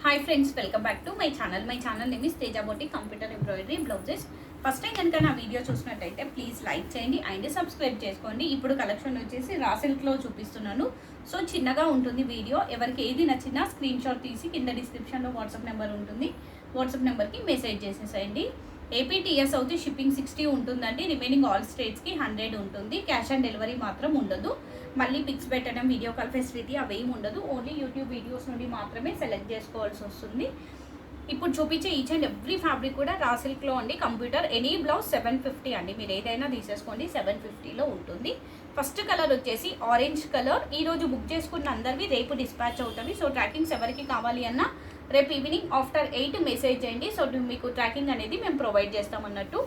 Hi friends, welcome back to my channel name is Teja బోటి computer embroidery blouses. First time కనుక నా video చూసినట్టయితే please like చేయండి and subscribe చేసుకోండి. ఇప్పుడు కలెక్షన్ వచ్చేసి రా సిల్క్లో చూపిస్తున్నాను. సో చిన్నగా ఉంటుంది వీడియో. ఎవరికి ఏది నచ్చినా స్క్రీన్ షాట్ తీసి కింద డిస్క్రిప్షన్లో వాట్సాప్ నెంబర్ ఉంటుంది. వాట్సాప్ నెంబర్కి మెసేజ్ చేసేసేయండి. ఏపీటీఎస్ అయితే షిప్పింగ్ 60 ఉంటుందండి. రిమైనింగ్ ఆల్ స్టేట్స్కి 100 ఉంటుంది. క్యాష్ ఆన్ డెలివరీ మాత్రం ఉండదు. మళ్ళీ పిక్స్ పెట్టడం, వీడియో కాల్ ఫెసిలిటీ అవేం ఉండదు. ఓన్లీ యూట్యూబ్ వీడియోస్ నుండి మాత్రమే సెలెక్ట్ చేసుకోవాల్సి వస్తుంది. ఇప్పుడు చూపించే ఈచ్ అండ్ ఎవ్రీ ఫ్యాబ్రిక్ కూడా రా సిల్క్లో అండి. కంప్యూటర్ ఎనీ బ్లౌజ్ 750 అండి. మీరు ఏదైనా తీసేసుకోండి, 750లో ఉంటుంది. ఫస్ట్ కలర్ వచ్చేసి ఆరెంజ్ కలర్. ఈరోజు బుక్ చేసుకున్న అందరివి రేపు డిస్పాచ్ అవుతుంది. సో ట్రాకింగ్స్ ఎవరికి కావాలి అన్నా రేపు ఈవినింగ్ ఆఫ్టర్ 8 మెసేజ్ చేయండి. సో మీకు ట్రాకింగ్ అనేది మేము ప్రొవైడ్ చేస్తామన్నట్టు.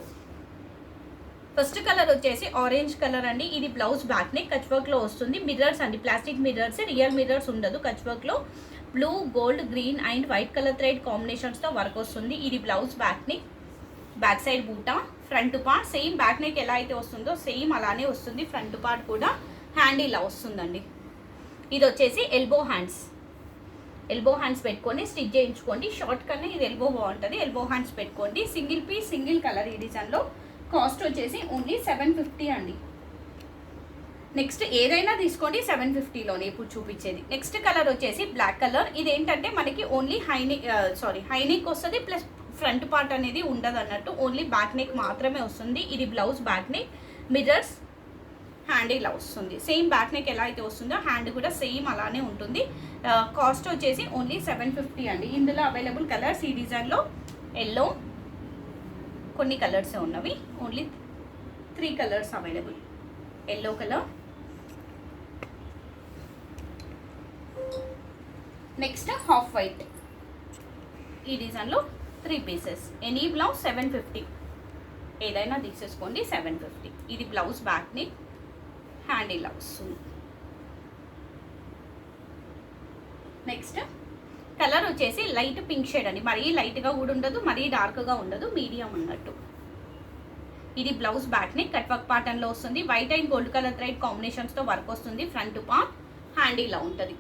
ఫస్ట్ కలర్ వచ్చేసి ఆరెంజ్ కలర్ అండి. ఇది బ్లౌజ్ బ్యాక్ నెక్ కచ్ వర్క్లో వస్తుంది. మిర్రర్స్ అండి, ప్లాస్టిక్ మిర్రర్స్, రియల్ మిర్రర్స్ ఉండదు. కచ్ వర్క్లో blue, gold, green and white colour thread కాంబినేషన్స్తో వర్క్ వస్తుంది. ఇది blouse back neck, back side buta, front part same back neck ఎలా అయితే వస్తుందో సేమ్ అలానే వస్తుంది. ఫ్రంట్ పార్ట్ కూడా హ్యాండ్ ఇలా వస్తుందండి. ఇది వచ్చేసి ఎల్బో హ్యాండ్స్. ఎల్బో హ్యాండ్స్ పెట్టుకొని స్టిచ్ చేయించుకోండి. షార్ట్ కన్నా ఇది ఎల్బో బాగుంటుంది. ఎల్బో హ్యాండ్స్ పెట్టుకోండి. Single piece, single colour. ఈ డిజైన్లో కాస్ట్ వచ్చేసి ఓన్లీ 750 అండి. నెక్స్ట్ ఏదైనా తీసుకోండి 750లోనే ఇప్పుడు చూపించేది. నెక్స్ట్ కలర్ వచ్చేసి బ్లాక్ కలర్. ఇది ఏంటంటే మనకి ఓన్లీ హైనెక్ వస్తుంది, ప్లస్ ఫ్రంట్ పార్ట్ అనేది ఉండదు అన్నట్టు. ఓన్లీ బ్యాక్ నెక్ మాత్రమే వస్తుంది. ఇది blouse back neck, mirrors, hand ఇలా వస్తుంది. సేమ్ బ్యాక్ నెక్ ఎలా అయితే వస్తుందో హ్యాండ్ కూడా సేమ్ అలానే ఉంటుంది. కాస్ట్ వచ్చేసి ఓన్లీ 750 అండి. ఇందులో అవైలబుల్ కలర్స్ ఈ డిజైన్లో ఎల్లో, కొన్ని కలర్సే ఉన్నవి. Only 3 colours available. Yellow colour, next half white. ఈ డిజైన్లో 3 పీసెస్. Any blouse 750. ఏదైనా తీసేసుకోండి 750. ఇది బ్లౌజ్ బ్యాక్ని, హ్యాండ్ ఇలా వస్తుంది. నెక్స్ట్ కలర్ వచ్చేసి లైట్ పింక్ షేడ్ అండి. మరీ లైట్గా కూడా ఉండదు, మరీ డార్క్గా ఉండదు, మీడియం అన్నట్టు. ఇది blouse back neck cut work ప్యాటర్న్లో వస్తుంది. White and gold colour thread కాంబినేషన్స్తో వర్క్ వస్తుంది. ఫ్రంట్ పార్ట్ హ్యాండ్ ఇలా ఉంటుంది.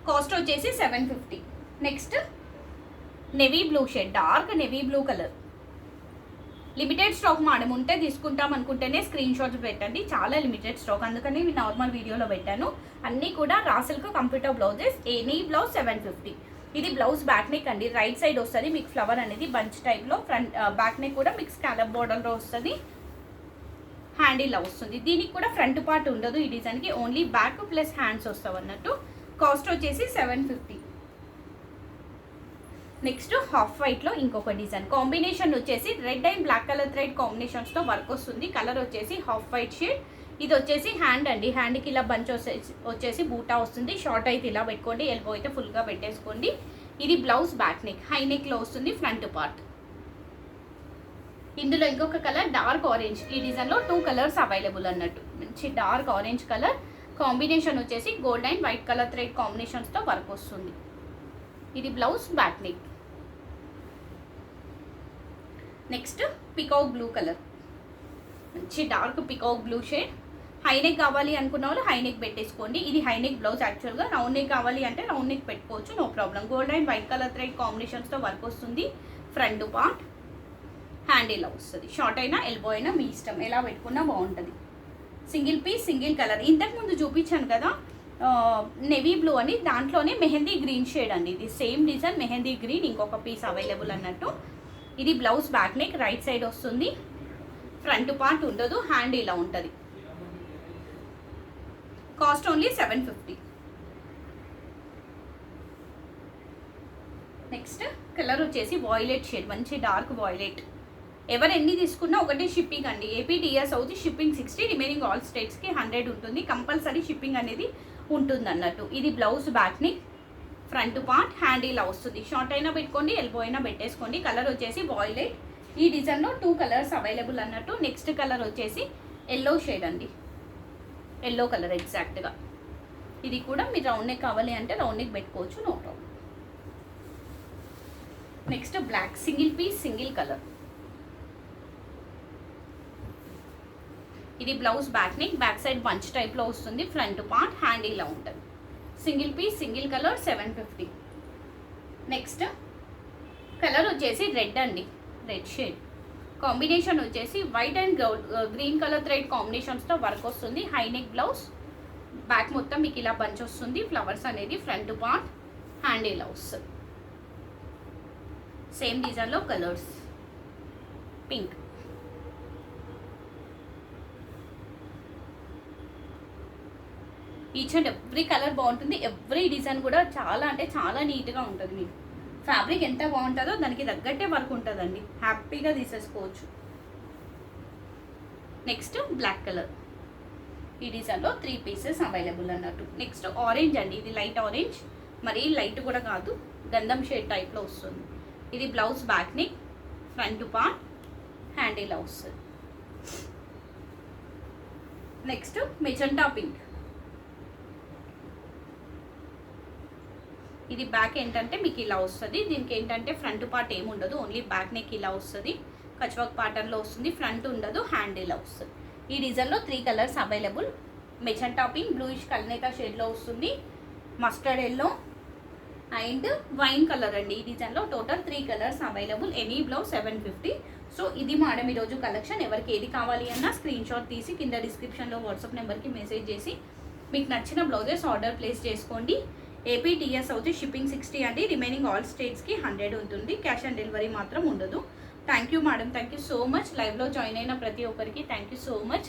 కాస్ట్ వచ్చేసి 750. Next navy blue shade, dark navy blue colour. Limited stock madam, ఉంటే తీసుకుంటాం అనుకుంటేనే స్క్రీన్ షాట్స్ పెట్టండి. చాలా లిమిటెడ్ స్టాక్, అందుకని నార్మల్ వీడియోలో పెట్టాను. అన్నీ కూడా raw silk computer blouses. Any blouse 750. ఇది బ్లౌజ్ బ్యాక్ నెక్ అండి. రైట్ సైడ్ వస్తుంది మీకు ఫ్లవర్ అనేది బంచ్ టైప్లో. ఫ్రంట్ బ్యాక్ నెక్ కూడా మీకు స్కాలప్ బోర్డర్లో వస్తుంది. హ్యాండ్ ఇలా వస్తుంది. దీనికి కూడా ఫ్రంట్ పార్ట్ ఉండదు ఈ డిజైన్కి. ఓన్లీ బ్యాక్ ప్లస్ హ్యాండ్స్ వస్తావు అన్నట్టు. కాస్ట్ వచ్చేసి 750. నెక్స్ట్ హాఫ్ వైట్లో ఇంకొక డిజైన్. కాంబినేషన్ వచ్చేసి red and black colour thread కాంబినేషన్స్తో వర్క్ వస్తుంది. కలర్ వచ్చేసి హాఫ్ వైట్ షేడ్. ఇది వచ్చేసి హ్యాండ్ అండి. హ్యాండ్కి ఇలా బంచ్ వచ్చేసి బూటా వస్తుంది. షార్ట్ అయితే ఇలా పెట్టుకోండి, ఎల్బో అయితే ఫుల్గా పెట్టేసుకోండి. ఇది బ్లౌజ్ బ్యాక్ నెక్, హై నెక్లో వస్తుంది ఫ్రంట్ పార్ట్. ఇందులో ఇంకొక కలర్ డార్క్ ఆరెంజ్. ఈ డిజైన్లో 2 కలర్స్ అవైలబుల్ అన్నట్టు. మంచి డార్క్ ఆరెంజ్ కలర్ కాంబినేషన్ వచ్చేసి gold and white colour thread కాంబినేషన్స్తో వర్క్ వస్తుంది. ఇది blouse back neck. Next peacock blue colour, మంచి dark peacock blue shade. High neck కావాలి అనుకున్న వాళ్ళు హైనెక్ పెట్టేసుకోండి. ఇది హైనెక్ బ్లౌజ్. యాక్చువల్గా రౌండ్ నెక్ కావాలి అంటే రౌండ్ నెక్ పెట్టుకోవచ్చు, no problem. Gold and white colour thread కాంబినేషన్స్తో వర్క్ వస్తుంది. ఫ్రంట్ పార్ట్ హ్యాండ్ ఇలా వస్తుంది. షార్ట్ అయినా ఎల్బో అయినా మీ ఇష్టం, ఎలా పెట్టుకున్నా బాగుంటుంది. Single piece, single colour. ఇంతకుముందు చూపించాను కదా నెవీ బ్లూ అని, దాంట్లోనే మెహందీ గ్రీన్ షేడ్ అండి. ఇది సేమ్ డిజైన్ మెహందీ గ్రీన్, ఇంకొక పీస్ అవైలబుల్ అన్నట్టు. ఇది blouse back neck, right side వస్తుంది. ఫ్రంట్ పార్ట్ ఉండదు, హ్యాండ్ ఇలా ఉంటుంది. Cost only 750. నెక్స్ట్ కలర్ వచ్చేసి వాయిలెట్ షేడ్, మంచి డార్క్ వాయిలెట్. ఎవరు ఎన్ని తీసుకున్నా ఒకటే షిప్పింగ్ అండి. ఏపీటీఎస్ అవుతుంది షిప్పింగ్ 60, రిమైనింగ్ ఆల్ స్టేట్స్కి 100 ఉంటుంది. కంపల్సరీ షిప్పింగ్ అనేది ఉంటుంది అన్నట్టు. ఇది blouse back neck, front part hand ఇలా వస్తుంది. షార్ట్ అయినా పెట్టుకోండి, ఎల్బో అయినా పెట్టేసుకోండి. కలర్ వచ్చేసి వాయిలెట్. ఈ డిజైన్లో 2 కలర్స్ అవైలబుల్ అన్నట్టు. నెక్స్ట్ కలర్ వచ్చేసి ఎల్లో షేడ్ అండి, ఎల్లో కలర్ ఎగ్జాక్ట్గా. ఇది కూడా మీరు రౌండ్ నెక్ కావాలి అంటే రౌండ్ నెక్ పెట్టుకోవచ్చు, no problem. Next black, single piece, single colour. ఇది blouse back neck, back side bunch టైప్లో వస్తుంది. ఫ్రంట్ పార్ట్ హ్యాండ్ ఇలా ఉంటుంది. Single piece single colour 750. Next colour వచ్చేసి రెడ్ అండి, రెడ్ షేడ్. కాంబినేషన్ వచ్చేసి white and green colour thread కాంబినేషన్స్తో work వస్తుంది. హై నెక్ బ్లౌజ్, బ్యాక్ మొత్తం మీకు ఇలా బంచ్ వస్తుంది. ఫ్లవర్స్ అనేది ఫ్రంట్ పార్ట్, హ్యాండ్ ఇలా వస్తుంది. సేమ్ డిజైన్లో colours pink, each and every colour బాగుంటుంది. ఎవ్రీ డిజైన్ కూడా చాలా అంటే చాలా నీట్గా ఉంటుంది. మీకు ఫ్యాబ్రిక్ ఎంత బాగుంటుందో దానికి తగ్గట్టే వర్క్ ఉంటుందండి, హ్యాపీగా తీసేసుకోవచ్చు. నెక్స్ట్ బ్లాక్ కలర్, ఈ డిజైన్లో 3 పీసెస్ అవైలబుల్ అన్నట్టు. నెక్స్ట్ ఆరెంజ్ అండి, ఇది లైట్ ఆరెంజ్, మరీ లైట్ కూడా కాదు, గంధం షేడ్ టైప్లో వస్తుంది. ఇది blouse back neck, front part, hand ఇలా వస్తుంది. నెక్స్ట్ మెజెంటా పింక్, ఇది బ్యాక్ ఏంటంటే మీకు ఇలా వస్తుంది. దీనికి ఏంటంటే ఫ్రంట్ పార్ట్ ఏమి ఉండదు, ఓన్లీ బ్యాక్ నెక్ ఇలా వస్తుంది. కచ్వర్క్ ప్యాటర్న్లో వస్తుంది, ఫ్రంట్ ఉండదు, హ్యాండ్ ఇలా వస్తుంది. ఈ డిజైన్లో 3 colours available. Magenta pink, bluish కల్నేతా షేడ్లో వస్తుంది, mustard yellow and wine colour అండి. ఈ డిజైన్లో total 3 colours available. Any blouse 750. So ఇది మేడం ఈరోజు కలెక్షన్. ఎవరికి ఏది కావాలి అన్నా స్క్రీన్ షాట్ తీసి కింద డిస్క్రిప్షన్లో వాట్సాప్ నెంబర్కి మెసేజ్ చేసి మీకు నచ్చిన బ్లౌజెస్ ఆర్డర్ ప్లేస్ చేసుకోండి. ఏపీటీఎస్ అవుతే షిప్పింగ్ 60 అండి, రిమైనింగ్ ఆల్ స్టేట్స్కి 100 ఉంటుంది. క్యాష్ ఆన్ డెలివరీ మాత్రం ఉండదు. Thank you madam, thank you so much. లైవ్లో జాయిన్ అయిన ప్రతి ఒక్కరికి thank you so much.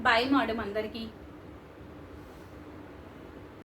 Bye madam అందరికీ.